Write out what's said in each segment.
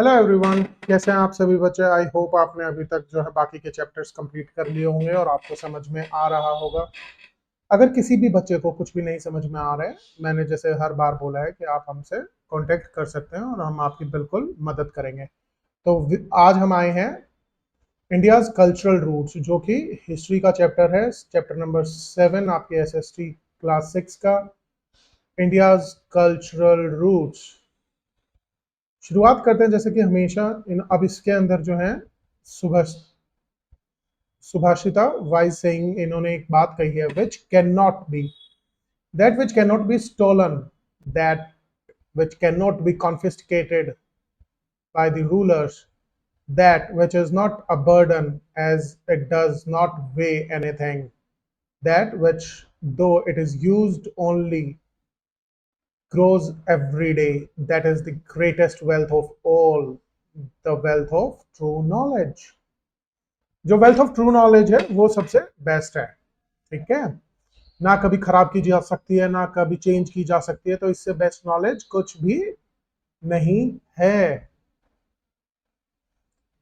Hello everyone, कैसे हैं आप सभी बच्चे। आई होप आपने अभी तक जो है बाकी के चैप्टर्स कंप्लीट कर लिए होंगे और आपको समझ में आ रहा होगा। अगर किसी भी बच्चे को कुछ भी नहीं समझ में आ रहा है, मैंने जैसे हर बार बोला है कि आप हमसे कांटेक्ट कर सकते हैं और हम आपकी बिल्कुल मदद करेंगे। तो आज हम आए हैं इंडियाज कल्चरल रूट्स, जो कि हिस्ट्री का चैप्टर है, चैप्टर नंबर 7 आपके एसएसटी क्लास 6 का, इंडियाज कल्चरल रूट्स। शुरुआत करते हैं जैसे कि हमेशा इन अब इसके अंदर जो है सुबह सुभाषिता वाइज सेइंग, इन्होंने एक बात कही है, which can not be, that which can not be stolen, that which cannot be confiscated by the rulers, that which is not a burden as it does not weigh anything, that which though it is used only grows every day, that is the greatest wealth of all, the wealth of true knowledge। जो wealth of true knowledge है वो सबसे best है, ठीक है। ना कभी खराब की जा सकती है, ना कभी चेंज की जा सकती है, तो इससे बेस्ट नॉलेज कुछ भी नहीं है।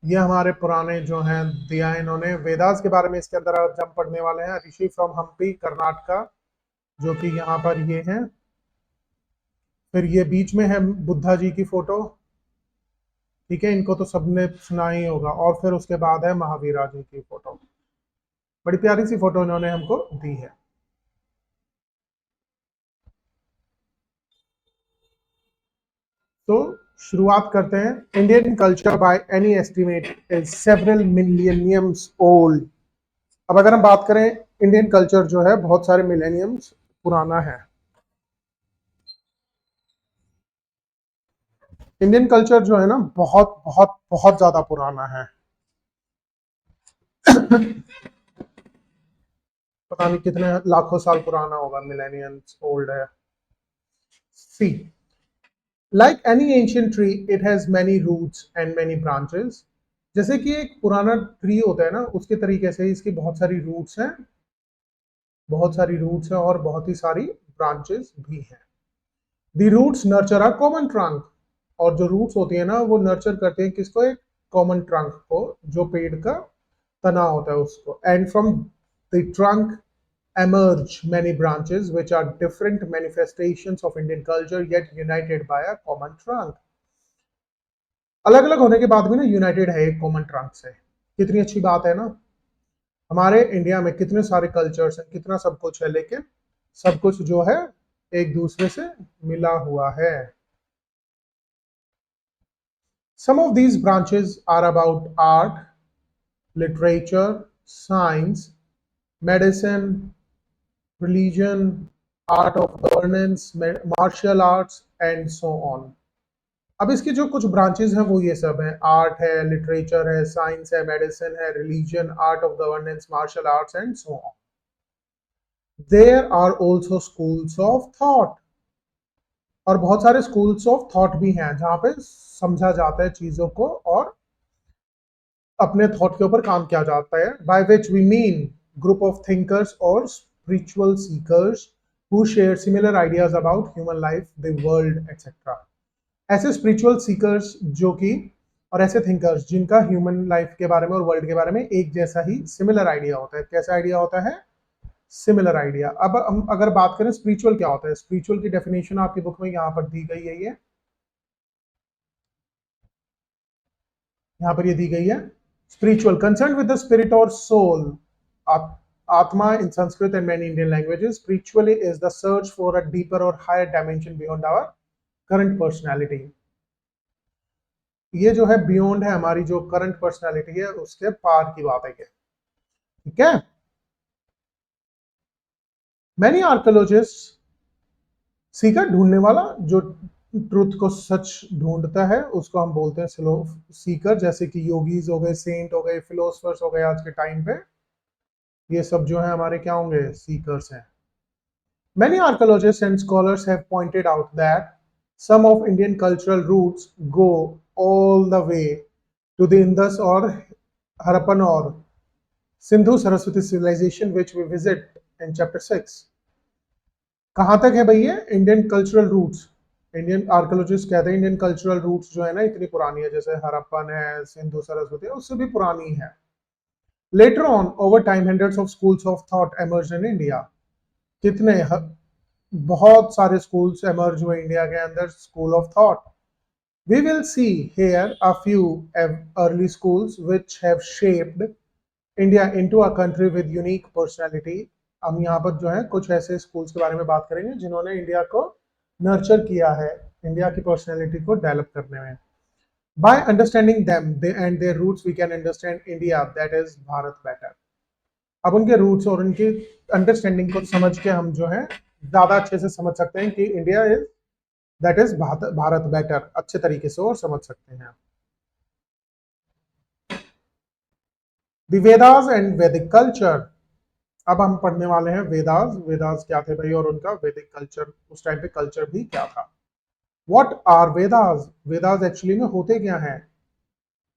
ये हमारे पुराने जो हैं दिया है इन्होंने। वेदास के बारे में इसके अंदर आज हम पढ़ने वाले हैं। ऋषि फ्रॉम हम्पी कर्नाटका, जो कि यहाँ पर ये हैं। फिर ये बीच में है बुद्धा जी की फोटो, ठीक है, इनको तो सबने सुना ही होगा। और फिर उसके बाद है महावीरा जी की फोटो। बड़ी प्यारी सी फोटो इन्होंने हमको दी है। तो शुरुआत करते हैं। Indian culture by any estimate is several millenniums old. अब अगर हम बात करें, इंडियन कल्चर जो है बहुत सारे मिलेनियम्स पुराना है। इंडियन कल्चर जो है ना बहुत बहुत बहुत ज्यादा पुराना है। पता नहीं कितने लाखों साल पुराना होगा, मिलेनियम्स ओल्ड है। See, like any ancient tree it has many roots and many branches. जैसे कि एक पुराना ट्री होता है ना, उसके तरीके से इसकी बहुत सारी रूट्स हैं, बहुत सारी रूट्स हैं और बहुत ही सारी ब्रांचेस भी हैं। The roots nurture a common trunk. और जो रूट्स होती है ना वो नर्चर करते हैं किसको, एक कॉमन ट्रंक को, जो पेड़ का तना होता है उसको। And from the trunk emerge many branches which are different manifestations of Indian culture yet united by a common trunk। अलग अलग होने के बाद भी ना यूनाइटेड है एक कॉमन ट्रंक से। कितनी अच्छी बात है ना। हमारे इंडिया में कितने सारे कल्चर्स हैं, कितना सब कुछ है, लेकिन सब कुछ जो है एक दूसरे से मिला हुआ है। Some of these branches are about art, literature, science, medicine, religion, art of governance, martial arts and so on। अब इसकी जो कुछ ब्रांचेस हैं वो ये सब हैं, आर्ट है, लिटरेचर है, साइंस है, मेडिसिन है, religion, art of governance, martial arts and so on. There are also schools of thought. और बहुत सारे स्कूल्स ऑफ थॉट भी हैं जहां पे समझा जाता है चीजों को और अपने थॉट के ऊपर काम किया जाता है। By which we mean group of thinkers और spiritual seekers who share similar ideas about human life, the world etcetera. ऐसे स्पिरिचुअल सीकर्स जो कि, और ऐसे थिंकर्स जिनका ह्यूमन लाइफ के बारे में और वर्ल्ड के बारे में एक जैसा ही सिमिलर आइडिया होता है। कैसा आइडिया होता है? Similar idea. अब हम अगर बात करें स्पिरिचुअल क्या होता है, स्पिरिचुअल की डेफिनेशन आपकी बुक में यहाँ पर दी गई है। ये यहाँ पर ये दी गई है, spiritual concern with the spirit और सोल, आत्मा in Sanskrit and many Indian languages. Spiritually is the search for a deeper और higher dimension beyond our current personality. ये जो है बियॉन्ड है हमारी जो करंट पर्सनैलिटी है उसके पार की बात है, ठीक है। मैनी आर्कोलॉजिस्ट, सीकर ढूंढने वाला, जो ट्रुथ को सच ढूंढता है उसको हम बोलते हैं सीकर। जैसे कि योगीज हो गए, सेंट हो गए, फिलोसफर्स हो गए आज के टाइम पे, ये सब जो है हमारे क्या होंगे, सीकर्स हैं। Many archaeologists and scholars have pointed out that some of Indian cultural roots go all the way to the Indus or Harappan or Sindhu Saraswati civilization, which we visit in chapter 6। कहाँ तक है भाई ये Indian cultural roots? Indian archaeologist कहते हैं Indian cultural roots जो है ना इतनी पुरानी है, जैसे हड़प्पन है, सिंधु सरस्वती है, उससे भी पुरानी है। Later on over time hundreds of schools of thought emerge in India. कितने बहुत सारे स्कूल्स एमर्ज हुए इंडिया के अंदर, school of thought. We will see here a few early schools which have shaped India into a country with unique personality। हम यहाँ पर जो है कुछ ऐसे स्कूल्स के बारे में बात करेंगे जिन्होंने इंडिया को नर्चर किया है, इंडिया की पर्सनैलिटी को डेवलप करने में। By understanding them and their roots we can understand India, that is Bharat better। अब उनके रूट्स और उनकी अंडरस्टैंडिंग को समझ के हम जो है ज्यादा अच्छे से समझ सकते हैं कि India is that is Bharat better, अच्छे तरीके से और समझ सकते हैं। द वेदास एंड वैदिक कल्चर। अब हम पढ़ने वाले हैं वेदास। वेदास क्या थे भाई, और उनका वैदिक कल्चर, उस टाइम पे कल्चर भी क्या था। What are Vedas? Vedas actually में होते क्या हैं?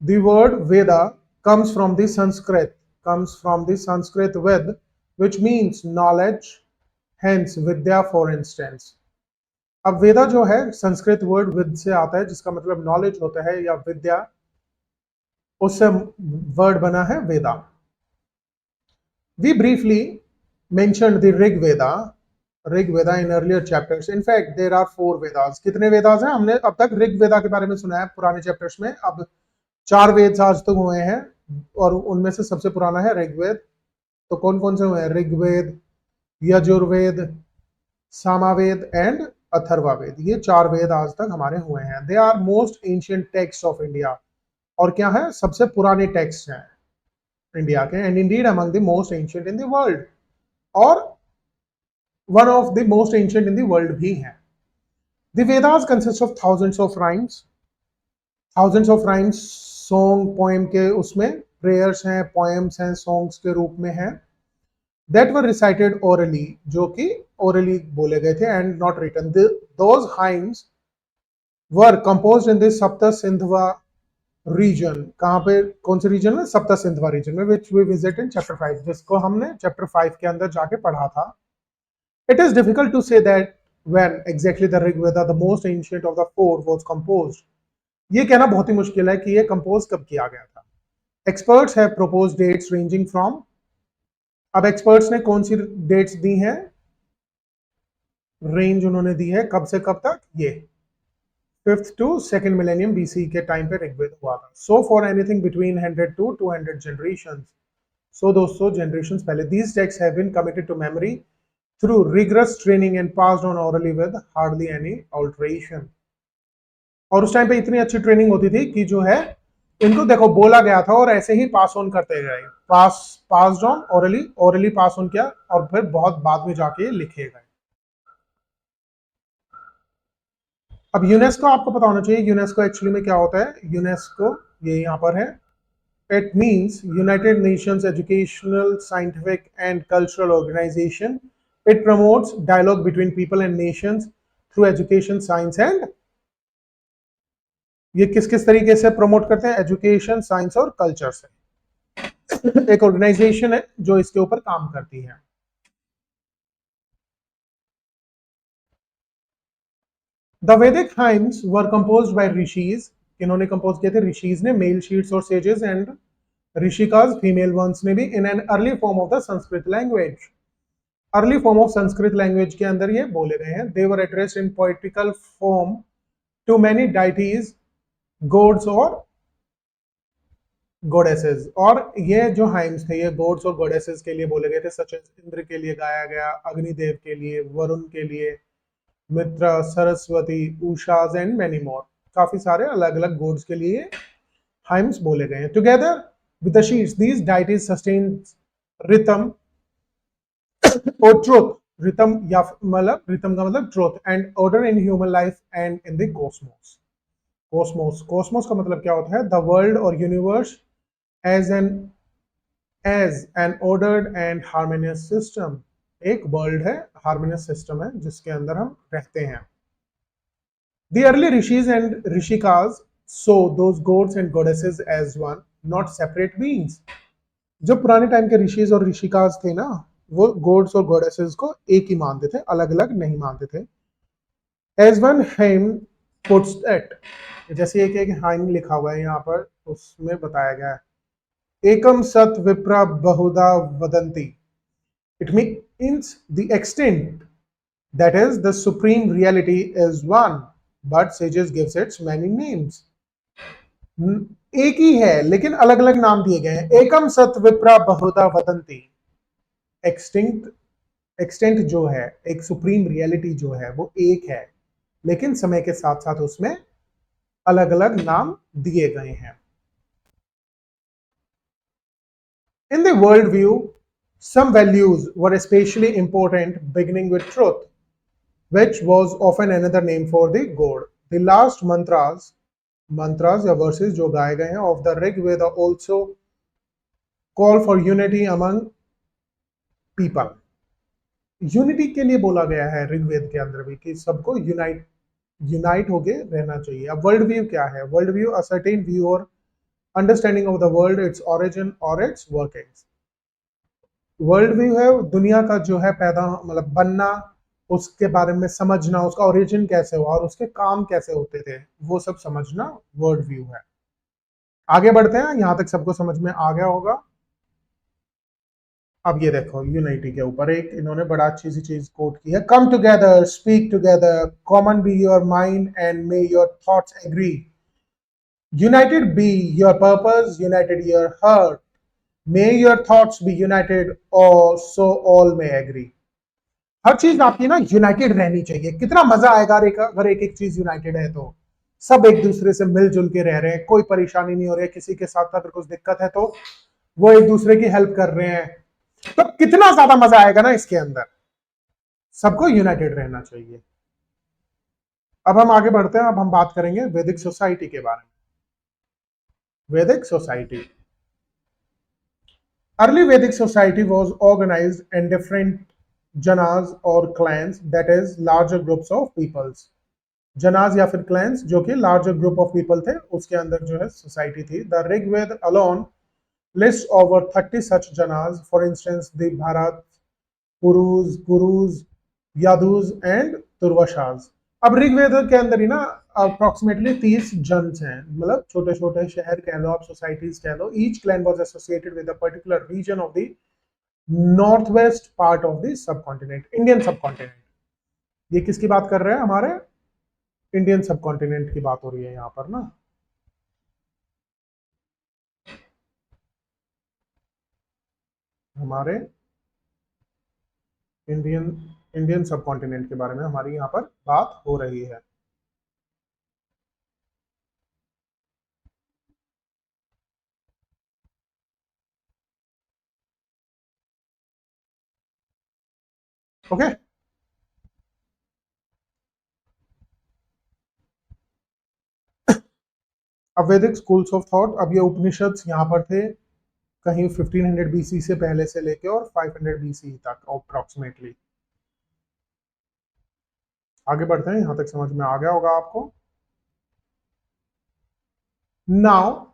The word Veda comes from the Sanskrit ved, which means knowledge, hence vidya for instance। अब वेदा जो है संस्कृत वर्ड विद से आता है जिसका मतलब नॉलेज होता है या विद्या, उससे वर्ड बना है Veda. We briefly mentioned the Rig Veda in earlier chapters। in fact there are 4 Vedas. कितने वेदास हैं? हमने अब तक ऋग वेदा के बारे में सुना है पुराने चैप्टर्स में। अब 4 वेद आज तक हुए हैं और उनमें से सबसे पुराना है ऋग्वेद। तो कौन कौन से हुए हैं? ऋग्वेद, यजुर्वेद, सामावेद एंड अथर्ववेद। ये 4 वेद आज तक हमारे हुए हैं। They are most ancient text of India. और क्या है? सबसे पुराने टेक्स्ट हैं इंडिया के। And indeed among the most ancient in the world, और one of the most ancient in the world भी हैं। The Vedas consist of thousands of rhymes. Thousands of rhymes song poem के उसमें प्रेयर्स हैं, poems हैं, songs के रूप में हैं। दैट वर रिसाइटेड ओरली, जो कि ओरली बोले गए थे, and not written. Those hymns were composed in the Sapta Sindhava reason. कहाँ पे, कौन से रीजन में? सप्त सिंधवा रीजन में, which we visit in chapter 5, जिसको हमने चैप्टर 5 के अंदर जाके पढ़ा था। It is difficult to say that when exactly the Rigveda the most ancient of the 4 was composed. ये कहना बहुत ही मुश्किल है कि ये कंपोज कब किया गया था। Experts have proposed dates ranging from. अब एक्सपर्ट्स ने कौन सी डेट्स दी हैं? रेंज उन्होंने दी है कब से कब तक? ये 5th to 2nd millennium BC के टाइम पे ऋग्वेद हुआ था। So for anything between 100 to 200 generations. So 200 generations पहले। These text have been committed to memory through rigorous training and passed on orally with hardly any alteration. और उस time पे इतनी अच्छी ट्रेनिंग होती थी कि जो है इनको देखो बोला गया था और ऐसे ही पास ऑन करते गए। Passed on orally, orally pass on किया और फिर बहुत बाद में जाके लिखे गए। अब यूनेस्को आपको पता होना चाहिए, यूनेस्को एक्चुअली में क्या होता है। यूनेस्को ये यहाँ पर है। It means United Nations Educational, Scientific and Cultural Organization. It promotes dialogue between people and nations through education, science and. ये किस किस तरीके से प्रमोट करते हैं? एजुकेशन, साइंस और कल्चर से। एक ऑर्गेनाइजेशन है जो इसके ऊपर काम करती है। The Vedic hymns were composed by rishis. इन्होंने कंपोज किए थे? ऋषिज ने। मेल शीट्स और sages and rishikas, female ones ने भी। In an early form of the Sanskrit language. Early form of Sanskrit language के अंदर ये बोले गए हैं। They were addressed in poetical form to many deities, gods और गोडेसेस। और ये जो हाइम्स थे ये गॉड्स और गोडेसेस के लिए बोले गए थे, सच इंद्र के लिए गाया गया, अग्निदेव के लिए, वरुण के लिए, मित्र, सरस्वती, उषाज एंड मेनी मोर। काफी सारे अलग अलग गॉड्स के लिए हाइम्स बोले गए हैं। Together with the sheets these deities sustains rhythm और ट्रुथ। रिथम या मतलब रिथम का मतलब truth and order in human life and in the cosmos. Cosmos, cosmos का मतलब क्या होता है? द वर्ल्ड और universe as an ordered and harmonious system. एक वर्ल्ड है, हार्मोनियस सिस्टम है जिसके अंदर हम रहते हैं। The early rishis and rishikas saw those gods and goddesses as one, not separate beings। जो पुराने टाइम के ऋषिज और ऋषिकास थे ना, वो गॉड्स और गॉडेसेस को एक ही मानते थे, अलग अलग नहीं मानते थे। As one hymn puts it, जैसे एक एक हाइम लिखा हुआ है यहाँ पर, उसमें बताया गया है। एकम सत विप्रा बहुधा वदंती, it means the extent that is the supreme reality is one, but sages gives its many names. एक ही है लेकिन अलग अलग नाम दिए गए हैं। एकम सत विप्रा बहुधा वदंती, एक्सटिंक्ट एक्सटेंट जो है, एक सुप्रीम रियलिटी जो है वो एक है, लेकिन समय के साथ साथ उसमें अलग अलग नाम दिए गए हैं। In the world view, some values were especially important, beginning with truth, which was often another name for the god. The last mantras या verses जो गाए गए हैं of the Rig Veda also call for unity among people. Unity के लिए बोला गया है ऋग्वेद के अंदर भी कि सबको यूनाइट होके रहना चाहिए। अब वर्ल्ड व्यू क्या है? World view a certain view और understanding of the world, its origin और इट्स वर्किंग्स। वर्ल्ड व्यू है दुनिया का जो है पैदा मतलब बनना, उसके बारे में समझना, उसका ओरिजिन कैसे हुआ और उसके काम कैसे होते थे, वो सब समझना वर्ल्ड व्यू है। आगे बढ़ते हैं, यहां तक सबको समझ में आ गया होगा। अब ये देखो यूनिटी के ऊपर एक इन्होंने बड़ा अच्छी सी चीज कोट की है। Come together, speak together, common be your mind and may your thoughts agree, united be your purpose, united your heart, may your thoughts be united और सो ऑल मे एग्री। हर चीज आपकी ना यूनाइटेड रहनी चाहिए। कितना मजा आएगा अगर एक एक चीज यूनाइटेड है तो, सब एक दूसरे से मिलजुल के रह रहे हैं, कोई परेशानी नहीं हो रही है, किसी के साथ अगर कुछ दिक्कत है तो वो एक दूसरे की हेल्प कर रहे हैं, तो कितना ज्यादा मजा आएगा ना इसके अंदर। सबको यूनाइटेड रहना चाहिए। अब हम आगे बढ़ते हैं, अब हम बात करेंगे वैदिक सोसाइटी के बारे में। Vedic society, early Vedic society was organized in different janas और clans, that is larger groups of peoples. Janas या फिर क्लैंस जो कि लार्जर ग्रुप ऑफ पीपल थे, उसके अंदर जो है सोसाइटी थी। The Rigveda alone list over 30 such janas, for instance the Bharata, Purus, Yadus and Turvashas. अब ऋग्वेद के अंदर ही ना अप्रोक्सीमेटली 30 जन्स हैं, मतलब छोटे छोटे शहर कह लो, आप सोसाइटीज कह लो। Each clan was associated with a particular region of the north west part of the subcontinent, Indian subcontinent. ये किसकी बात कर रहे हैं? हमारे इंडियन सब कॉन्टिनेंट की बात हो रही है यहाँ पर ना। हमारे इंडियन इंडियन सब कॉन्टिनेंट के बारे में हमारी यहाँ पर बात हो रही है। ओके, अब वैदिक स्कूल्स ऑफ थॉट, अब ये उपनिषद यहाँ पर थे कहीं 1500 बीसी से पहले से लेके और 500 बीसी तक अप्रोक्सीमेटली। आगे बढ़ते हैं, यहां तक समझ में आ गया होगा आपको। Now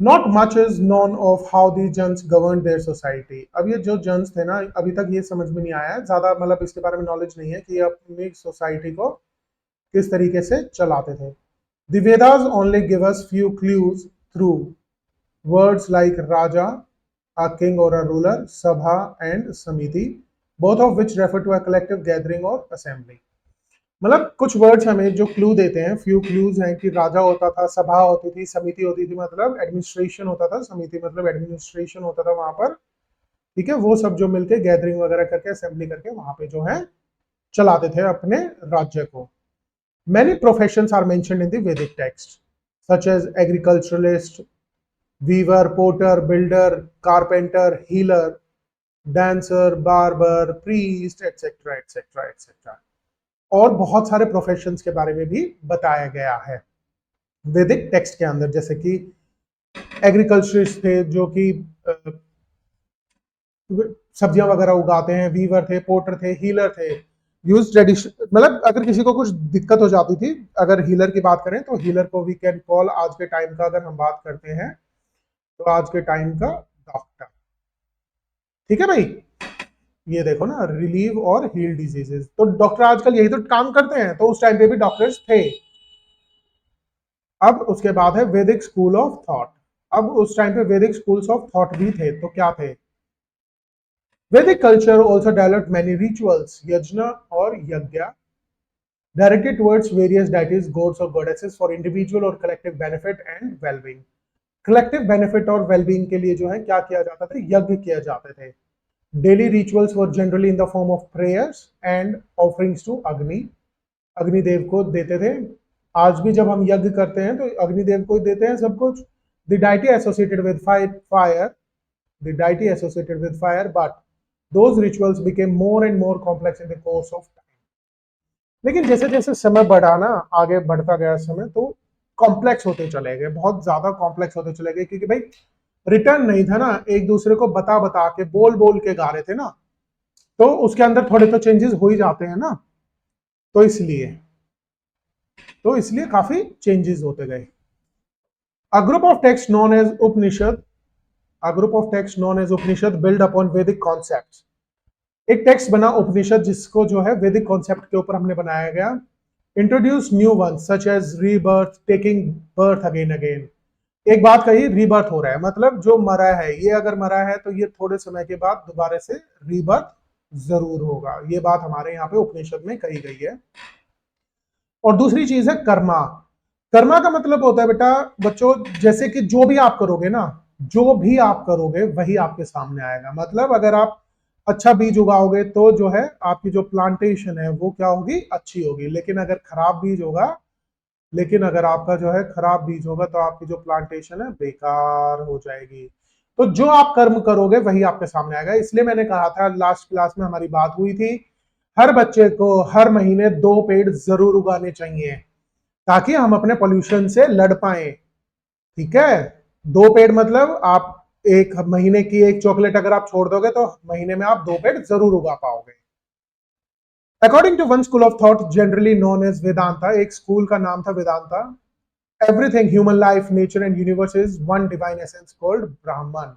not much is known of how the janas govern there society. अब ये जो जन्स थे ना, अभी तक ये समझ में नहीं आया है ज्यादा, मतलब इसके बारे में नॉलेज नहीं है कि अपनी सोसाइटी को किस तरीके से चलाते थे। The Vedas only give us few clues through words like Raja, a king or a ruler, Sabha and Samiti, both of which refer to a collective gathering or assembly. मतलब कुछ वर्ड्स हमें जो क्लू देते हैं, few clues हैं कि राजा होता था, सभा होती थी, समिति होती थी, मतलब एडमिनिस्ट्रेशन होता था, समिति मतलब एडमिनिस्ट्रेशन होता था वहां पर, ठीक है। वो सब जो मिलके गैदरिंग वगैरह करके असेंबली करके वहां पे जो है चलाते थे अपने राज्य को। Many professions are mentioned in the Vedic text, such as agriculturalist, weaver, porter, builder, carpenter, healer, dancer, barber, priest, etc., etc., etc. और बहुत सारे प्रोफेशंस के बारे में भी बताया गया है वैदिक टेक्स्ट के अंदर, जैसे कि एग्रीकल्चरिस्ट थे जो कि सब्जियां वगैरह उगाते हैं, वीवर थे, पोर्टर थे, हीलर थे। यूज ट्रेडिशन, मतलब अगर किसी को कुछ दिक्कत हो जाती थी, अगर हीलर की बात करें तो हीलर को वी कैन कॉल, आज के टाइम का अगर हम बात करते हैं तो आज के टाइम का डॉक्टर, ठीक है भाई। ये देखो ना, रिलीव और हील डिजीजेस। तो डॉक्टर आजकल यही तो काम करते हैं, तो उस टाइम पे भी डॉक्टर्स थे। अब उसके बाद है वैदिक स्कूल ऑफ थॉट। अब उस टाइम पे वैदिक स्कूल्स ऑफ थॉट भी थे, तो क्या थे? वैदिक culture also developed many rituals, यज्ञ और यज्ञ, directed towards various deities, gods or goddesses for individual or collective benefit and well-being। Collective benefit और वेलबींग के लिए जो है क्या किया जाता था? यज्ञ किए जाते थे। Daily rituals were generally in the form of prayers and offerings to Agni. Agnidev को देते थे। आज भी जब हम यज्ञ करते हैं तो अग्निदेव को देते हैं सब कुछ। The deity associated with fire, the deity associated with fire, but those rituals became more and more complex in the course of time। लेकिन जैसे जैसे समय बढ़ा ना, आगे बढ़ता गया समय, तो कॉम्प्लेक्स होते चले गए, बहुत ज्यादा कॉम्प्लेक्स होते चले गए, क्योंकि भाई रिटर्न नहीं था ना, एक दूसरे को बता बता के, बोल बोल के गा रहे थे ना, तो उसके अंदर थोड़े तो चेंजेस हो ही जाते हैं ना। तो इसलिए काफी चेंजेस होते गए। A group of text known as Upanishad, a group of text known as Upanishad build upon Vedic concepts. एक टेक्स्ट बना उपनिषद, जिसको जो है वैदिक कॉन्सेप्ट के ऊपर हमने बनाया गया। Introduce new one such as rebirth, taking birth again again. एक बात कही, रीबर्थ हो रहा है, मतलब जो मरा है, ये अगर मरा है तो ये थोड़े समय के बाद दोबारा से रीबर्थ जरूर होगा। ये बात हमारे यहाँ पे उपनिषद में कही गई है। और दूसरी चीज है कर्मा। कर्मा का मतलब होता है बेटा बच्चों, जैसे कि जो भी आप करोगे ना, जो भी आप करोगे वही आपके सामने आएगा। मतलब अगर आप अच्छा बीज उगाओगे तो जो है आपकी जो प्लांटेशन है वो क्या होगी? अच्छी होगी। लेकिन अगर खराब बीज होगा, लेकिन अगर आपका जो है खराब बीज होगा तो आपकी जो प्लांटेशन है बेकार हो जाएगी। तो जो आप कर्म करोगे वही आपके सामने आएगा। इसलिए मैंने कहा था, लास्ट क्लास में हमारी बात हुई थी, हर बच्चे को हर महीने 2 पेड़ जरूर उगाने चाहिए, ताकि हम अपने पोल्यूशन से लड़ पाए। ठीक है? 2 पेड़ मतलब आप एक महीने की एक चॉकलेट अगर आप छोड़ दोगे तो महीने में आप 2 पेड़ जरूर उगा पाओगे। According to one school of thought generally known as Vedanta, एक स्कूल का नाम था Vedanta, everything, human life, nature and universe is one divine essence called Brahman,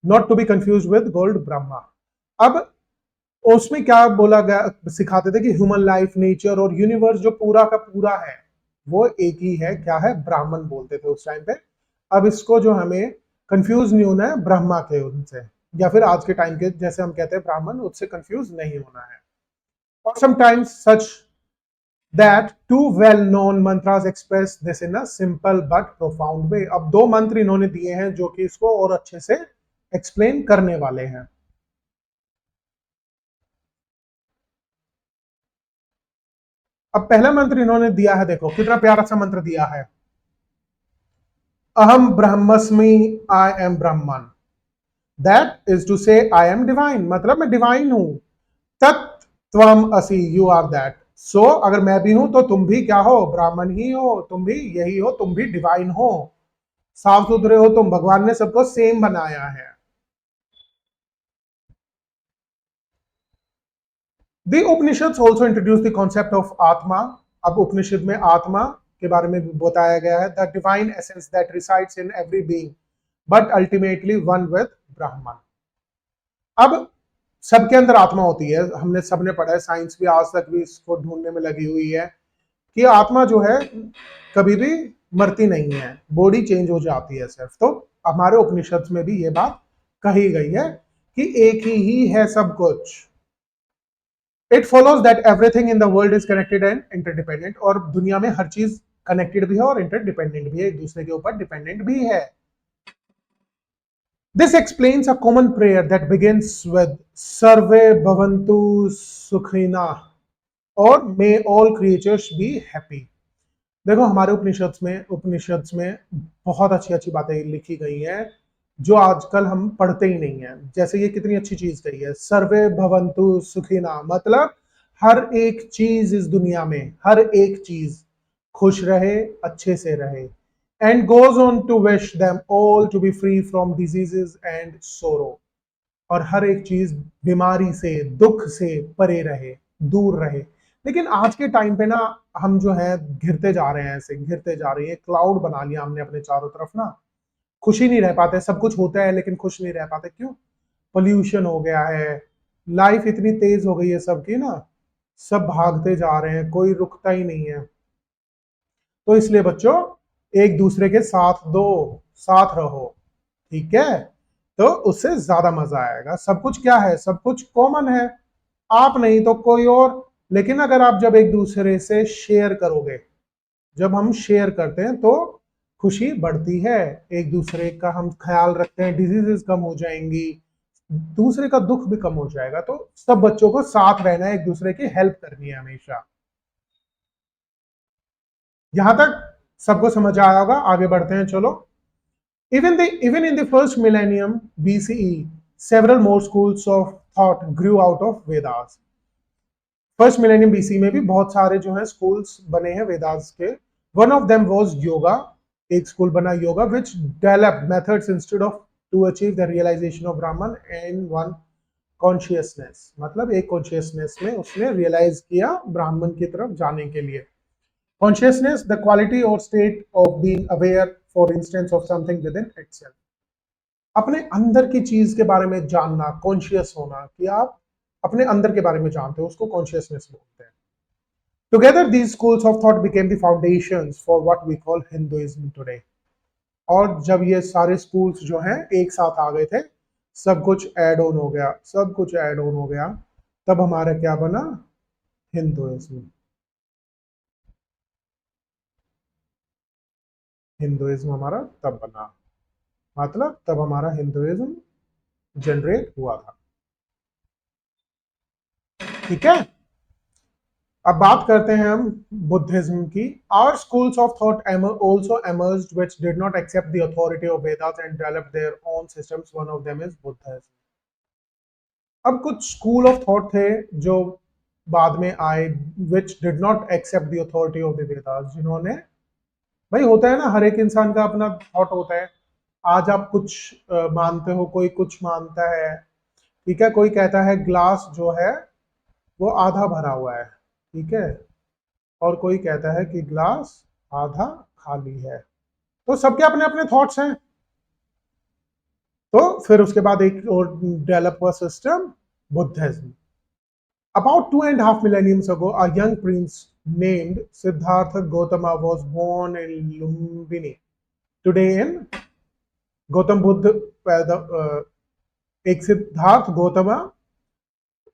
not to be confused with gold Brahma। अब उसमें क्या बोला गया, सिखाते थे कि ह्यूमन लाइफ, नेचर और यूनिवर्स जो पूरा का पूरा है वो एक ही है, क्या है? ब्राह्मण बोलते थे उस टाइम पे। अब इसको जो हमें कंफ्यूज नहीं होना है ब्रह्मा के उनसे, या फिर आज के टाइम के जैसे हम कहते हैं ब्राह्मण, उससे कंफ्यूज नहीं होना है। और sometimes such that two well-known mantras express this in a simple but profound way। अब 2 मंत्र इन्होंने दिए हैं जो कि इसको और अच्छे से एक्सप्लेन करने वाले हैं। अब पहला मंत्र इन्होंने दिया है, देखो कितना प्यारा सा मंत्र दिया है, अहम ब्रह्मस्मि, I am Brahman. That is to say I M divine, मतलब मैं डिवाइन हूं। तत् त्वम असि, यू आर दैट। सो अगर मैं भी हूं तो तुम भी क्या हो? ब्राह्मण ही हो, तुम भी यही हो, तुम भी डिवाइन हो, साफ सुथरे हो तुम। भगवान ने सबको सेम बनाया है। The Upanishads also introduce the concept of आत्मा। अब उपनिषद में आत्मा के बारे में भी बताया गया है, the divine essence that resides in every being but ultimately one with Brahman. अब सबके अंदर आत्मा होती है, हमने सबने पढ़ा है, साइंस भी आज तक भी इसको ढूंढने में लगी हुई है कि आत्मा जो है कभी भी मरती नहीं है, बॉडी चेंज हो जाती है सिर्फ। तो हमारे उपनिषद में भी ये बात कही गई है कि एक ही है सब कुछ। It follows that everything in the world is connected and interdependent, और दुनिया में हर चीज कनेक्टेड भी है और इंटरडिपेंडेंट भी है, एक दूसरे के ऊपर डिपेंडेंट भी है। This explains a common prayer that begins with सर्वे भवन्तु सुखिना और may all creatures be happy. देखो हमारे उपनिषद में बहुत अच्छी अच्छी बातें लिखी गई हैं जो आजकल हम पढ़ते ही नहीं है। जैसे ये कितनी अच्छी चीज कही है, सर्वे भवन्तु सुखिना, मतलब हर एक चीज इस दुनिया में, हर एक चीज खुश रहे, अच्छे से रहे। And goes on to wish them all to be free from diseases and sorrow, और हर एक चीज बीमारी से, दुख से परे रहे, दूर रहे। लेकिन आज के टाइम पे ना हम जो है घिरते जा रहे हैं, ऐसे घिरते जा रही है, क्लाउड बना लिया हमने अपने चारों तरफ ना, खुशी नहीं रह पाते। सब कुछ होता है लेकिन खुश नहीं रह पाते, क्यों? पोल्यूशन हो गया है, लाइफ इतनी तेज हो गई है सबकी ना, सब भागते जा रहे हैं, कोई रुकता ही नहीं है। तो इसलिए बच्चों एक दूसरे के साथ दो, साथ रहो, ठीक है? तो उससे ज्यादा मजा आएगा। सब कुछ क्या है, सब कुछ कॉमन है, आप नहीं तो कोई और। लेकिन अगर आप जब एक दूसरे से शेयर करोगे, जब हम शेयर करते हैं तो खुशी बढ़ती है, एक दूसरे का हम ख्याल रखते हैं, डिजीजेस कम हो जाएंगी, दूसरे का दुख भी कम हो जाएगा। तो सब बच्चों को साथ रहना है, एक दूसरे की हेल्प करनी है हमेशा। यहां तक सबको समझ आया होगा, आगे बढ़ते हैं चलो। Even in the first millennium BCE, several more schools of thought grew out of Vedas. First millennium BC में भी बहुत सारे जो है स्कूल्स बने हैं वेदास के। One of them was yoga, एक स्कूल बना yoga which developed methods instead of to achieve the realization of Brahman in one consciousness. मतलब एक कॉन्शियसनेस में उसने रियलाइज किया ब्राह्मण की तरफ जाने के लिए। कॉन्शियसनेस द क्वालिटी और state of being aware for instance of something with in itself. अपने अंदर की चीज के बारे में जानना, कॉन्शियस होना कि आप अपने अंदर के बारे में जानते हो, उसको कॉन्शियसनेस बोलते हैं। Together these schools of thought became the foundations for what we call Hinduism today. और जब ये सारे स्कूल्स जो हैं एक साथ आ गए थे, सब कुछ ऐड ऑन हो गया, सब कुछ ऐड ऑन हो गया, तब हमारा क्या बना, हिंदुइज्म। हिंदुइज्म हमारा तब बना, मतलब तब हमारा हिंदुइज्म जनरेट हुआ था, ठीक है? अब बात करते हैं हम बुद्धिज्म की। Our schools of thought also emerged which did not accept the authority of Vedas and developed their own systems. One of them is Buddhism. अब कुछ स्कूल ऑफ थॉट थे जो बाद में आए, which did not accept the authority of the Vedas, जिन्होंने, भाई होता है ना, हर एक इंसान का अपना थॉट होता है। आज आप कुछ मानते हो, कोई कुछ मानता है, ठीक है? कोई कहता है ग्लास जो है वो आधा भरा हुआ है, ठीक है? और कोई कहता है कि ग्लास आधा खाली है। तो सबके अपने अपने थॉट्स हैं। तो फिर उसके बाद एक और डेवलप हुआ system, Buddhism. About 2.5 millenniums ago, a young prince named Siddhartha Gautama was born in Lumbini. Today in Gautam Buddha पैदा, एक सिद्धार्थ गौतमा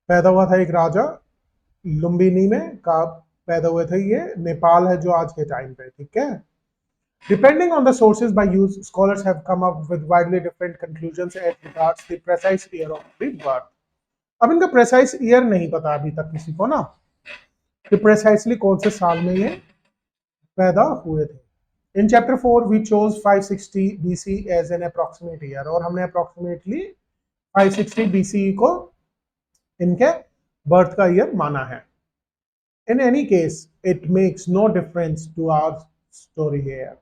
पैदा हुआ था, एक राजा लुम्बिनी में का पैदा हुए थे। ये नेपाल है जो आज के टाइम पे, ठीक है? Depending on the sources by use, scholars have come up with widely different conclusions as regards the precise year of the birth. अब इनका प्रेसाइज ईयर नहीं पता अभी तक किसी को ना, कि प्रेसाइसली कौन से साल में ये पैदा हुए थे। In chapter 4 we chose 560 BC as an approximate year, और हमने अप्रोक्सीमेटली 560 BC को इनके बर्थ का ईयर माना है। In any case it makes no difference to our story here.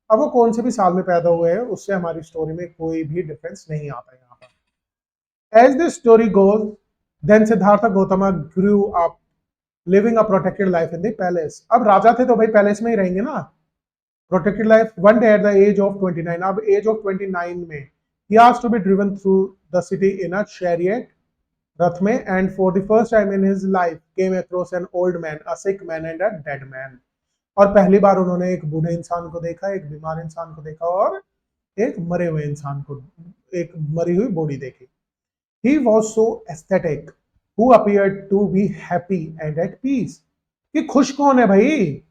अब वो कौन से भी साल में पैदा हुए हैं उससे हमारी स्टोरी में कोई भी डिफरेंस नहीं आता यहाँ पर। As the story goes, then Siddhartha Gautama grew up living a protected life in the palace. अब राजा थे तो भाई पैलेस में ही रहेंगे ना, protected life. One day at the age of 29, अब एज ऑफ 29 में he has to be driven through the city in a chariot, रथ में, and for the first time in his life came across an old man, a sick man and a dead man. और पहली बार उन्होंने एक बूढ़े इंसान को देखा, एक बीमार इंसान को देखा, और एक मरे हुए इंसान को, एक मरी हुई बॉडी देखी। He was so aesthetic, who appeared to be happy and at peace. कि खुश कौन है भाई?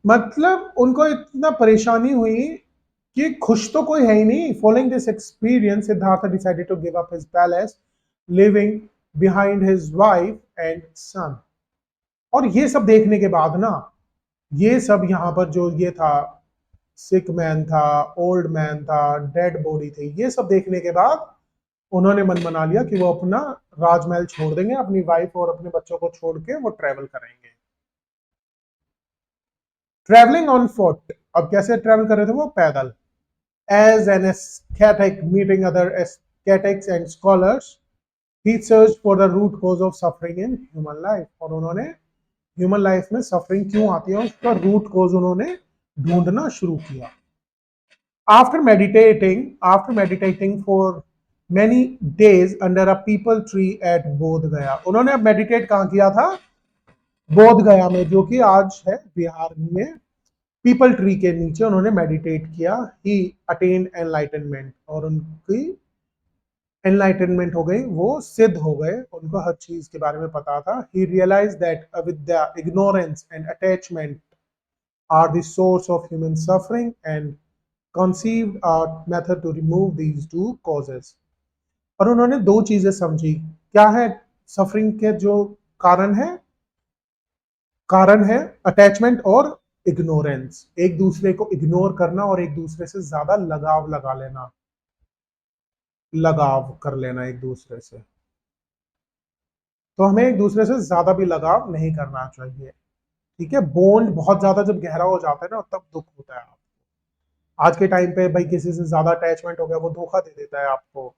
मतलब उनको इतना परेशानी हुई कि खुश तो कोई है ही नहीं। Following this experience, Siddhartha decided to give up his palace, leaving behind his wife and son. और ये सब देखने के बाद ना, ये सब यहाँ पर जो ये था, सिक मैन था, ओल्ड मैन था, डेड बॉडी थी, ये सब देखने के बाद उन्होंने मन बना लिया कि वो अपना राजमहल छोड़ देंगे, अपनी वाइफ और अपने बच्चों को छोड़ के वो ट्रेवल करेंगे। ट्रेवलिंग ऑन फुट, अब कैसे ट्रेवल कर रहे थे वो? पैदल। As an ascetic meeting other ascetics and scholars, he searched for the root cause of suffering in human life. और उन्होंने ह्यूमन लाइफ में सफरिंग क्यों आती है उसका रूट कॉज उन्होंने ढूंढना शुरू किया। After meditating for many days under a people tree at बोध गया। उन्होंने मेडिटेट कहाँ किया था? बोध गया में, जो कि आज है बिहार में। पीपल ट्री के नीचे उन्होंने मेडिटेट किया। ही अटेन्ड एनलाइटनमेंट, और उनकी एनलाइटनमेंट हो गई, वो सिद्ध हो गए, उनको हर चीज के बारे में पता था। ही रियलाइज दैट अविद्या, ignorance and attachment are the source of human suffering and conceived a method to remove these two causes। और उन्होंने दो चीजें समझी। क्या है सफरिंग के जो कारण है? कारण है अटैचमेंट और इग्नोरेंस, एक दूसरे को इग्नोर करना और एक दूसरे से ज्यादा लगाव लगा लेना, लगाव कर लेना एक दूसरे से। तो हमें एक दूसरे से ज्यादा भी लगाव नहीं करना चाहिए। ठीक है, बॉन्ड बहुत ज्यादा जब गहरा हो जाता है ना, तब दुख होता है। आज के टाइम पे भाई किसी से ज्यादा अटैचमेंट हो गया, वो धोखा दे देता है आपको,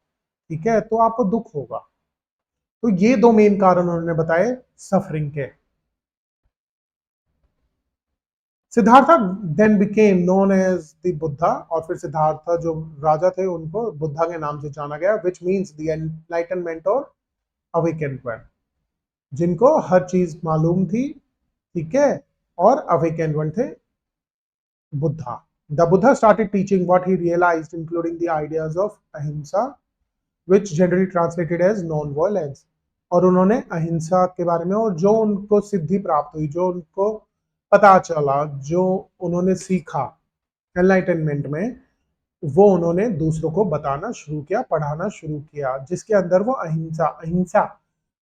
ठीक है, तो आपको दुख होगा। तो ये दो मेन कारण उन्होंने बताए सफरिंग के। Siddhartha then became known as the Buddha, और फिर सिद्धार्था जो राजा थे उनको बुद्धा के नाम से जाना गया, विच मीन्स द एनलाइटनमेंट और अवेकनमेंट, जिनको हर चीज मालूम थी, ठीक है, और अवेकनमेंट थे Buddha. The Buddha started teaching what he realized including the ideas of ahimsa which generally translated as non violence. और उन्होंने अहिंसा के बारे में, और जो उनको सिद्धि प्राप्त हुई, जो उनको पता चला, जो उन्होंने सीखा एनलाइटनमेंट में, वो उन्होंने दूसरों को बताना शुरू किया, पढ़ाना शुरू किया, जिसके अंदर वो अहिंसा अहिंसा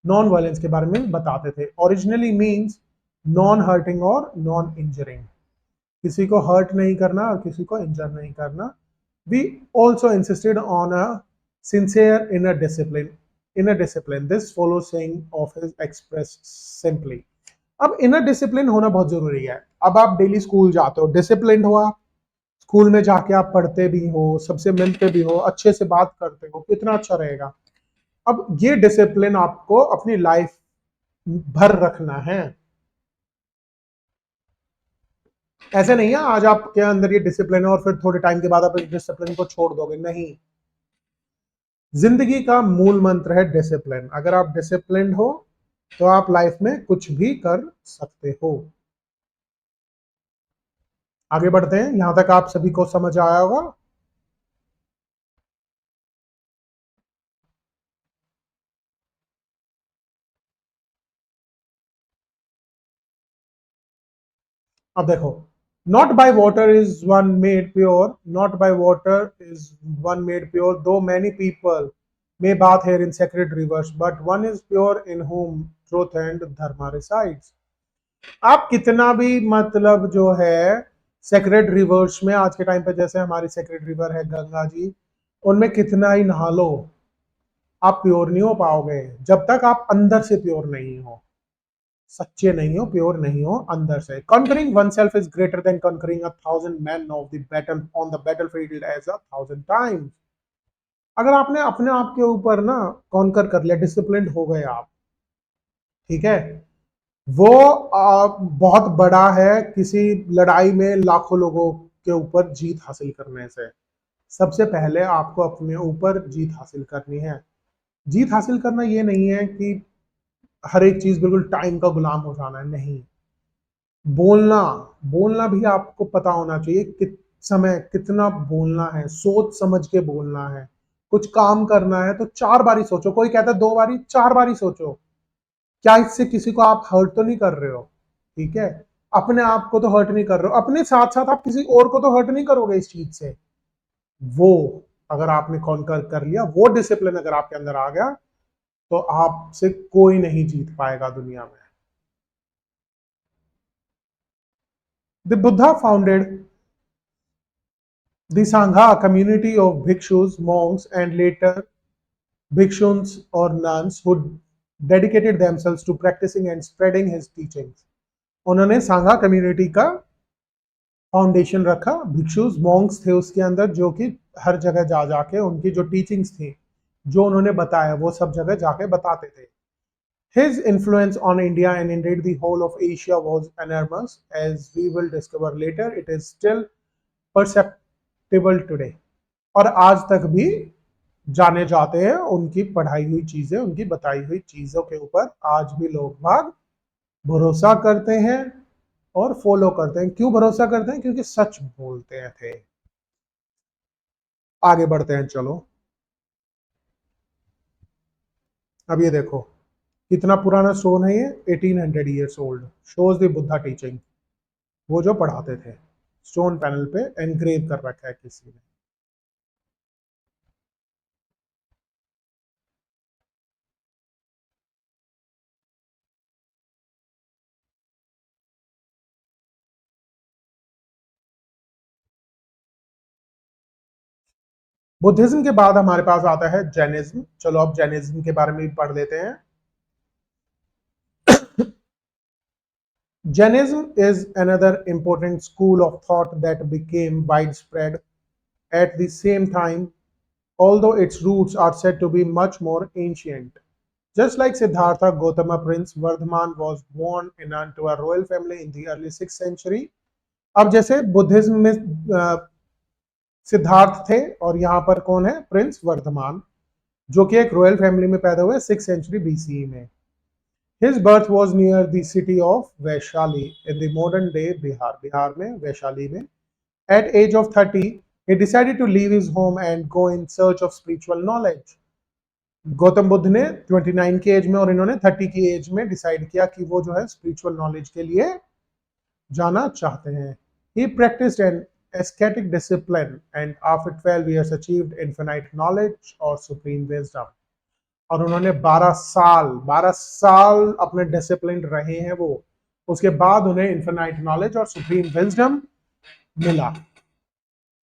नॉन वायलेंस के बारे में बताते थे। ओरिजिनली मीन्स नॉन हर्टिंग और नॉन इंजरिंग, किसी को हर्ट नहीं करना और किसी को इंजर नहीं करना। We also insisted on a sincere inner discipline, inner discipline this follow saying of his express simply. अब इनर डिसिप्लिन होना बहुत जरूरी है। अब आप डेली स्कूल जाते हो, डिसिप्लिन हो आप, स्कूल में जाके आप पढ़ते भी हो, सबसे मिलते भी हो, अच्छे से बात करते हो, कितना अच्छा रहेगा। अब ये डिसिप्लिन आपको अपनी लाइफ भर रखना है। ऐसे नहीं है आज आपके अंदर ये डिसिप्लिन है और फिर थोड़े टाइम के बाद आप इस डिसिप्लिन को छोड़ दोगे, नहीं। जिंदगी का मूल मंत्र है डिसिप्लिन। अगर आप डिसिप्लिन हो तो आप लाइफ में कुछ भी कर सकते हो। आगे बढ़ते हैं, यहां तक आप सभी को समझ आया होगा। अब देखो, not by water is one made pure, not by water is one made pure, though many people may bath here in sacred rivers, but one is pure in whom truth and dharma resides। आप कितना भी मतलब जो है sacred reverse में, आज के time पे जैसे हमारी सेक्रेड रिवर है गंगा जी, उनमें कितना ही नहा लो, आप प्योर नहीं हो पाओगे जब तक आप अंदर से प्योर नहीं हो, सच्चे नहीं हो, प्योर नहीं हो अंदर से। Conquering one self is greater than conquering a thousand man of the battle on the battle field as a thousand times. अगर आपने अपने आप के ऊपर ना कॉन्कर कर लिया, डिसिप्लिन हो गए आप, ठीक है, वो बहुत बड़ा है किसी लड़ाई में लाखों लोगों के ऊपर जीत हासिल करने से। सबसे पहले आपको अपने ऊपर जीत हासिल करनी है। जीत हासिल करना ये नहीं है कि हर एक चीज बिल्कुल टाइम का गुलाम हो जाना है, नहीं। बोलना, बोलना भी आपको पता होना चाहिए कि समय कितना बोलना है, सोच समझ के बोलना है। कुछ काम करना है तो चार बारी सोचो, कोई कहता है दो बारी, चार बारी सोचो, क्या इससे किसी को आप हर्ट तो नहीं कर रहे हो, ठीक है, अपने आप को तो हर्ट नहीं कर रहे हो, अपने साथ साथ आप किसी और को तो हर्ट नहीं करोगे इस चीज से। वो अगर आपने कॉन्कर कर लिया, वो डिसिप्लिन अगर आपके अंदर आ गया, तो आपसे कोई नहीं जीत पाएगा दुनिया में। The Buddha founded the Sangha, a community of bhikshus, monks, and later bhikshuns or nuns who dedicated themselves to practicing and spreading his teachings। उन्होंने सांघा कम्युनिटी का फाउंडेशन रखा, भिक्षुस मॉन्क्स थे उसके अंदर, जो कि हर जगह जा जाके उनकी जो टीचिंग्स थी, जो उन्होंने बताया, वो सब जगह जाके बताते थे। His influence on India and indeed the whole of Asia was enormous, as we will discover later. It is still perceptible today। और आज तक भी जाने जाते हैं, उनकी पढ़ाई हुई चीजें, उनकी बताई हुई चीजों के ऊपर आज भी लोग बाग भरोसा करते हैं और फॉलो करते हैं। क्यों भरोसा करते हैं? क्योंकि सच बोलते हैं थे। आगे बढ़ते हैं, चलो। अब ये देखो कितना पुराना स्टोन है ये, 1800 years old. Shows the Buddha teaching, वो जो पढ़ाते थे। स्टोन पैनल पे एनग्रेव कर रखा है किसी ने। बुद्धिज्म के बाद हमारे पास आता है जैनिज्म। चलो अब जैनिज्म के बारे में भी पढ़ लेते हैं। Jainism is another important school of thought that became widespread at the same time, although its roots are said to be much more ancient. Just like Siddhartha Gautama, Prince Vardhaman was born into a royal family in the early 6th century. अब जैसे Buddhism में सिद्धार्थ थे, और यहाँ पर कौन है? Prince Varthaman, जो कि एक रॉयल फैमिली में पैदा हुए 6th सेंचुरी बीसीई में। His birth was near the city of Vaishali in the modern day Bihar. Bihar में, वैशाली में. At age of 30, he decided to leave his home and go in search of spiritual knowledge. Gautam Buddha ने 29 की as में और इन्होंने 30 की as में decide किया कि वो जो है स्पिरिचुअल नॉलेज के लिए जाना चाहते हैं. He practiced an ascetic discipline and after 12 years achieved infinite knowledge or supreme wisdom. और उन्होंने 12 साल अपने डिसिप्लिन रहे हैं वो. उसके बाद उन्हें इन्फिनाइट नॉलेज और सुप्रीम विजडम मिला.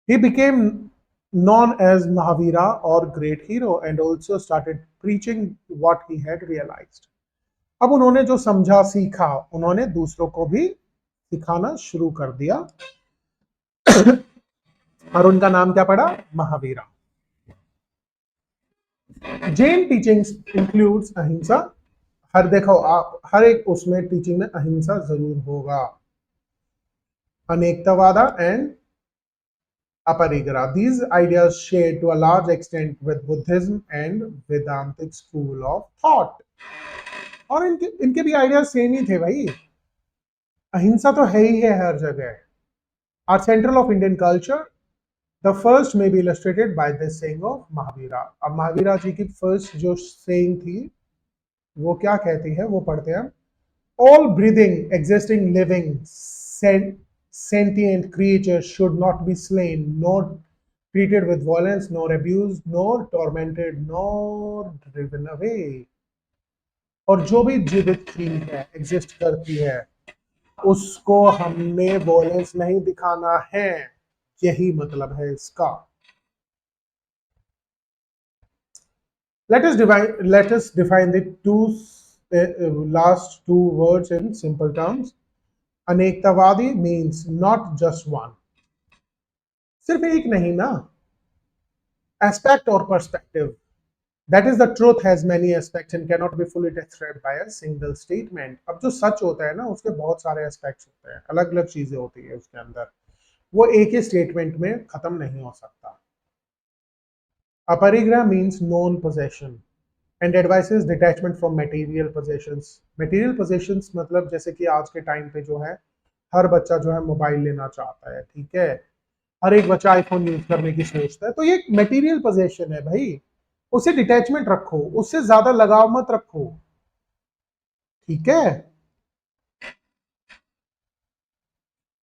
He became known as Mahavira or great hero and also started preaching what he had realized. अब उन्होंने जो समझा सीखा उन्होंने दूसरों को भी सिखाना शुरू कर दिया और उनका नाम क्या पड़ा? महावीरा. जैन टीचिंग्स इंक्लूड्स अहिंसा. हर देखो आप हर एक उसमें टीचिंग में अहिंसा जरूर होगा. अनेकतावादा एंड अपरिग्रह. These ideas share to a large extent with Buddhism and Vedantic school of thought. और इनके भी आइडियाज सेम ही थे भाई. अहिंसा तो है ही है हर जगह. Are central of Indian culture. The first may be illustrated by this saying of Mahavira. अब महावीरा जी की फर्स्ट जो saying थी वो क्या कहती है, वो पढ़ते हैं. All breathing, existing, living, sentient creatures should not be slain, nor treated with violence, nor abused, nor tormented, nor driven away. और जो भी जीवित चीज है, एग्जिस्ट करती है, उसको हमने वॉयलेंस नहीं दिखाना है. यही मतलब है इसका. Let us define the last two words in simple terms. अनेकतावादी means not just one. सिर्फ एक नहीं ना. Aspect or perspective. That is the truth has many aspects and cannot be fully described by a single statement. अब जो सच होता है ना उसके बहुत सारे एस्पेक्ट्स होते हैं, अलग अलग चीजें होती है उसके अंदर. वो एक ही स्टेटमेंट में खत्म नहीं हो सकता. अपरिग्रह means known possession and advises detachment from material possessions. Material possessions मतलब जैसे कि आज के टाइम पे जो है हर बच्चा जो है मोबाइल लेना चाहता है, ठीक है. हर एक बच्चा आईफोन यूज करने की सोचता है, तो ये मटेरियल पोजेशन है भाई. उससे डिटैचमेंट रखो, उससे ज्यादा लगाव मत रखो, ठीक है.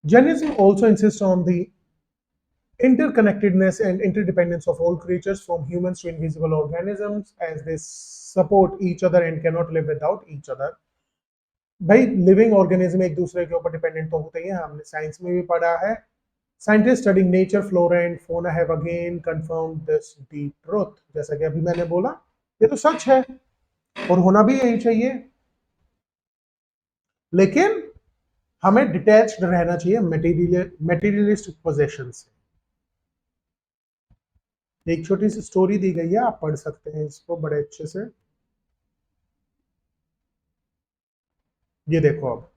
Jainism also insists on the interconnectedness and interdependence of all creatures from humans to invisible organisms as they support each other and cannot live without each other. भाई लिविंग ऑर्गेनिज्म एक दूसरे के ऊपर डिपेंडेंट तो होते ही हैं, हमने साइंस में भी पढ़ा है. Scientists studying nature, flora and fauna have again confirmed this deep truth. जैसा कि अभी मैंने बोला, ये तो सच है और होना भी यही चाहिए. लेकिन हमें डिटैच्ड रहना चाहिए मटेरियलिस्टिक पोजेशन से. एक छोटी सी स्टोरी दी गई है, आप पढ़ सकते हैं इसको बड़े अच्छे से. ये देखो, अब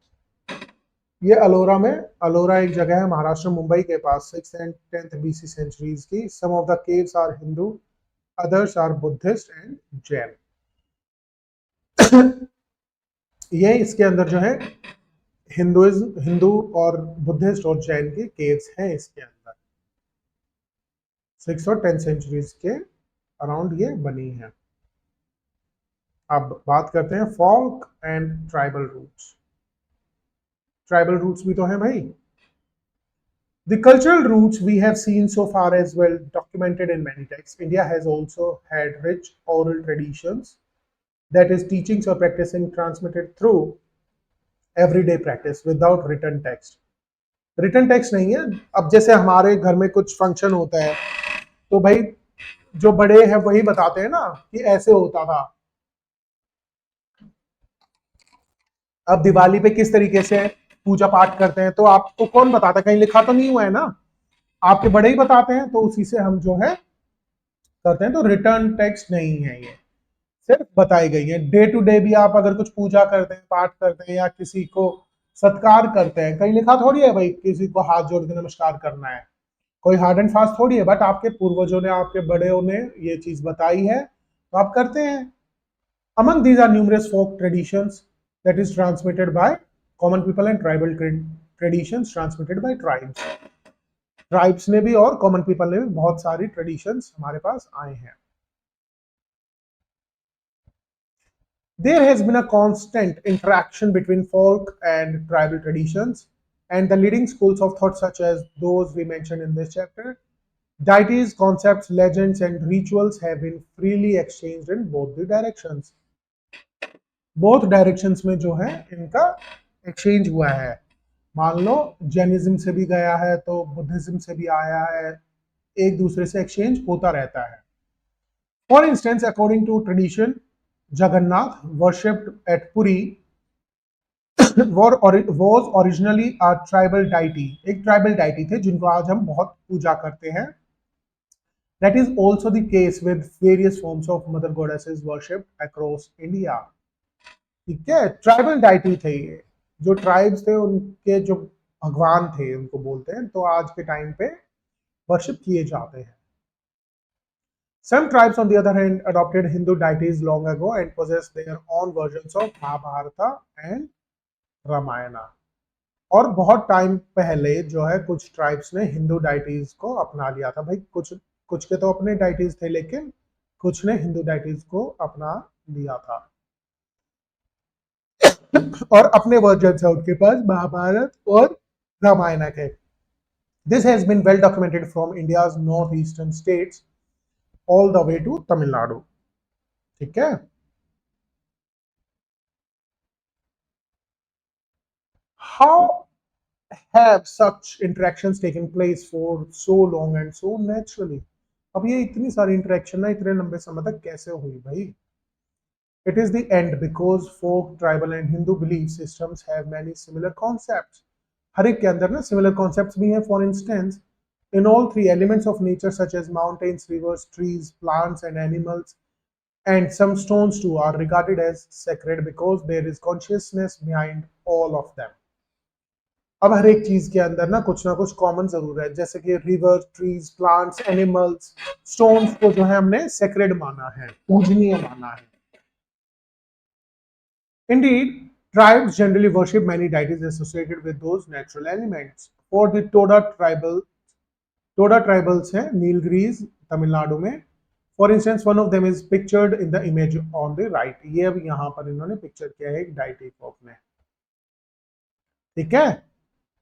ये अलोरा एक जगह है महाराष्ट्र मुंबई के पास, 6th and 10th BC centuries की. Some of the caves are Hindu others are Buddhist and Jain. ये इसके अंदर जो है हिंदू और बुद्धिस्ट और जैन के केव्स हैं इसके अंदर। 6 और 10 सेंचुरीज के अराउंड ये बनी है। अब बात करते हैं folk and tribal roots. Tribal roots भी तो हैं भाई। The cultural roots we have seen so far as well documented in many texts. India has also had rich oral traditions, that is, teachings or practicing transmitted through everyday practice without written text. Written text नहीं है। अब जैसे हमारे घर में कुछ function होता है तो भाई जो बड़े हैं वही बताते हैं ना कि ऐसे होता था। अब दिवाली पे किस तरीके से पूजा पाठ करते हैं तो आपको कौन बताता है? कहीं लिखा तो नहीं हुआ है ना, आपके बड़े ही बताते हैं, तो उसी से हम जो है करते हैं। तो रिटर्न टेक्स्ट नहीं है, ये सिर्फ बताई गई है। डे टू डे भी आप अगर कुछ पूजा करते हैं, पाठ करते हैं या किसी को सत्कार करते हैं, कहीं लिखा थोड़ी है भाई किसी को हाथ जोड़ के नमस्कार करना है, कोई हार्ड एंड फास्ट थोड़ी है। बट आपके पूर्वजों ने, आपके बड़ेों ने ये चीज बताई है तो आप करते हैं। Among these are numerous folk traditions that is transmitted by common people and tribal traditions transmitted by tribes. Tribes ने भी और कॉमन पीपल ने भी बहुत सारी ट्रेडिशंस हमारे पास आए हैं। There has been a constant interaction between folk and tribal traditions, and the leading schools of thought, such as those we mentioned in this chapter, deities, concepts, legends, and rituals have been freely exchanged in both the directions. Both directions में जो है इनका exchange हुआ है। मान लो Jainism से भी गया है तो बुद्धिज्म से भी आया है, एक दूसरे से एक्सचेंज होता रहता है। For instance, according to tradition, Jagannath worshipped at Puri was originally a tribal deity, एक ट्राइबल डाइटी थे जिनको आज हम बहुत पूजा करते हैं। That is also the case with various forms of mother goddesses worshipped across India. ठीक है, ट्राइबल डाइटी थे ये, जो ट्राइब्स थे उनके जो भगवान थे उनको बोलते हैं, तो आज के टाइम पे वर्शिप किए जाते हैं। Some tribes, on the other hand, adopted Hindu deities long ago and possessed their own versions of Mahabharata and Ramayana. और बहुत टाइम पहले जो है कुछ ट्राइब्स ने हिंदू डाइटीज को अपना लिया था। भाई कुछ कुछ के तो अपने डाइटीज थे, लेकिन कुछ ने हिंदू डाइटीज को अपना लिया था और अपने वर्जन है उनके पास महाभारत और रामायण के। This has been well documented from India's north eastern states all the way to Tamil Nadu. ठीक है, how have such interactions taken place for so long and so naturally? अब ये इतनी सारी इंटरेक्शन ना इतने लंबे समय तक कैसे हुई भाई? It is the end because folk, tribal and Hindu belief systems have many similar concepts. हर एक के अंदर ना similar concepts भी हैं. For instance, in all three elements of nature such as mountains, rivers, trees, plants and animals, and some stones too, are regarded as sacred because there is consciousness behind all of them. अब हर एक चीज के अंदर ना कुछ common जरूर है, जैसे कि river, trees, plants, animals, stones को जो है हमने सेक्रेड माना है, पूजनीय माना है। Indeed, tribes generally worship many deities associated with those natural elements. For the Toda tribals हैं नीलगिरीज तमिलनाडु में। For instance, one of them is pictured in the image on the right. ये अब यहाँ पर इन्होंने पिक्चर किया है एक डाइटी को अपने। ठीक है,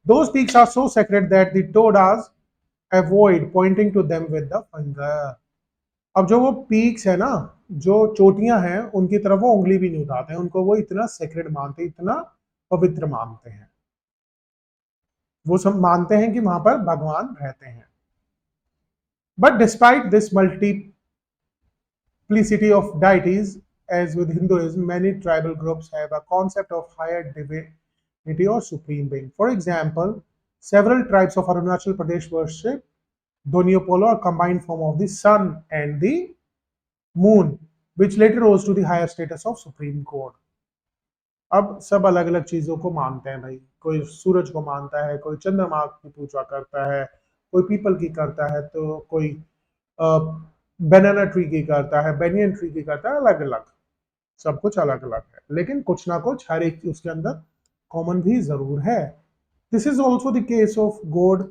those peaks are so sacred that the Todas avoid pointing to them with the finger. अब जो वो पीक्स है ना, जो चोटियां हैं, उनकी तरफ वो उंगली भी नहीं उठाते हैं, उनको वो इतना सेक्रेड मानते, इतना पवित्र मानते हैं। वो सब मानते हैं कि वहां पर भगवान रहते हैं। But despite this multiplicity of deities, as with Hinduism, many tribal groups have a concept of higher divinity or supreme being. For example, several tribes of Arunachal Pradesh worship Donyopolo, a combined form of the sun and the moon, which later rose to the higher status of supreme god. अब सब अलग अलग चीजों को मानते हैं भाई, कोई सूरज को मानता है, कोई चंद्रमा की पूजा करता है, कोई पीपल की करता है, तो कोई बनाना ट्री की करता है, बेनियन ट्री की करता है, अलग अलग, सब कुछ अलग अलग है, लेकिन कुछ ना कुछ हर एक उसके अंदर कॉमन भी जरूर है। This is also the case of god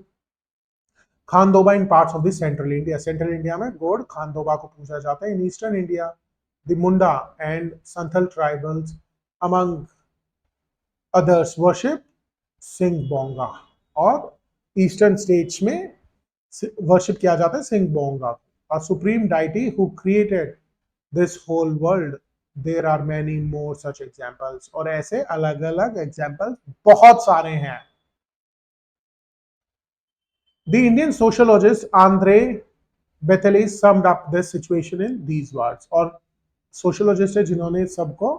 Khandoba in parts of the central India. Central India में गोड खानदोबा को पूजा जाता है। In eastern India the Munda and Santhal tribals among others worship Sing Bonga. और ईस्टर्न स्टेट्स में वर्शिप किया जाता है सिंह बोंगा को, a supreme deity who created this whole world. There are many more such examples. और ऐसे अलग अलग एग्जाम्पल्स बहुत सारे हैं। The Indian sociologist Andre Bethely summed up this situation in these words। और सोशोलॉजिस्ट है जिन्होंने सबको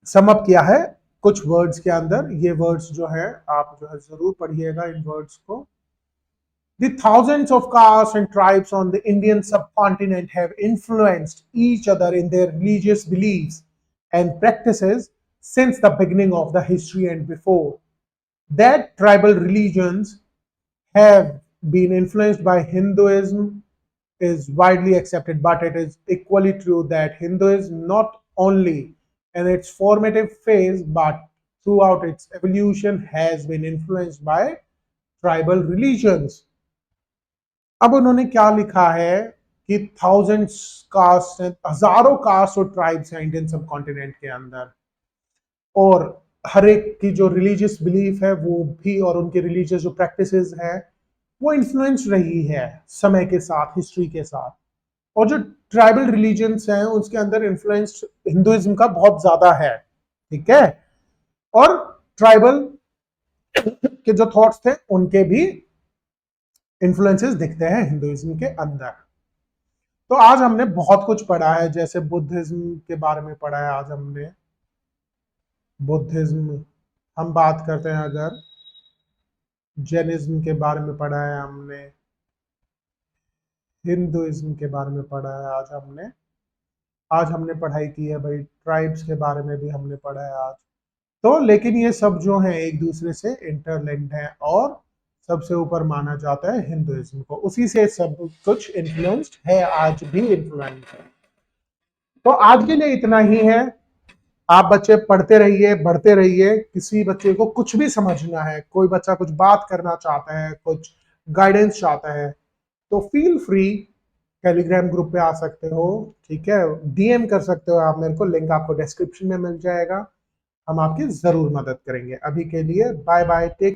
सम अप किया है कुछ वर्ड्स के अंदर। ये वर्ड्स जो है आप जो है जरूर पढ़िएगा इन वर्ड्स को। The thousands of castes and tribes on the Indian subcontinent have influenced each other in their religious beliefs and practices since the beginning of the history and before. That tribal religions have been influenced by Hinduism is widely accepted, but it is equally true that Hinduism, not only in its formative phase but throughout its evolution, has been influenced by tribal religions। अब उन्होंने क्या लिखा है कि thousands cast, हजारों cast और tribes हैं Indian सब कॉन्टिनेंट के अंदर, और हर एक की जो रिलीजियस बिलीफ है वो भी, और उनके रिलीजियस जो प्रैक्टिसेस है वो इन्फ्लुएंस रही है समय के साथ, हिस्ट्री के साथ। और जो ट्राइबल रिलीजन्स हैं उसके अंदर इन्फ्लुएंस हिंदुइज्म का बहुत ज्यादा है, ठीक है। और ट्राइबल के जो थॉट्स थे उनके भी इन्फ्लुएंसेस दिखते हैं हिंदुइज्म के अंदर। तो आज हमने बहुत कुछ पढ़ा है, जैसे बुद्धिज्म के बारे में पढ़ा है आज हमने। बुद्धिज्म हम बात करते हैं अगर, जैनिज्म के बारे में पढ़ा है हमने, हिंदुइज्म के बारे में पढ़ा है आज हमने पढ़ाई की है भाई, ट्राइब्स के बारे में भी हमने पढ़ा है आज। तो लेकिन ये सब जो है एक दूसरे से इंटरलिंक्ड है, और सबसे ऊपर माना जाता है हिंदुइज्म को, उसी से सब कुछ इन्फ्लुएंस्ड है, आज भी इन्फ्लुएंस्ड है। तो आज के लिए इतना ही है। आप बच्चे पढ़ते रहिए, बढ़ते रहिए। किसी बच्चे को कुछ भी समझना है, कोई बच्चा कुछ बात करना चाहता है, कुछ गाइडेंस चाहता है, तो फील फ्री, टेलीग्राम ग्रुप पे आ सकते हो, ठीक है, डीएम कर सकते हो आप मेरे को, लिंक आपको डिस्क्रिप्शन में मिल जाएगा। हम आपकी जरूर मदद करेंगे। अभी के लिए बाय बाय, टेक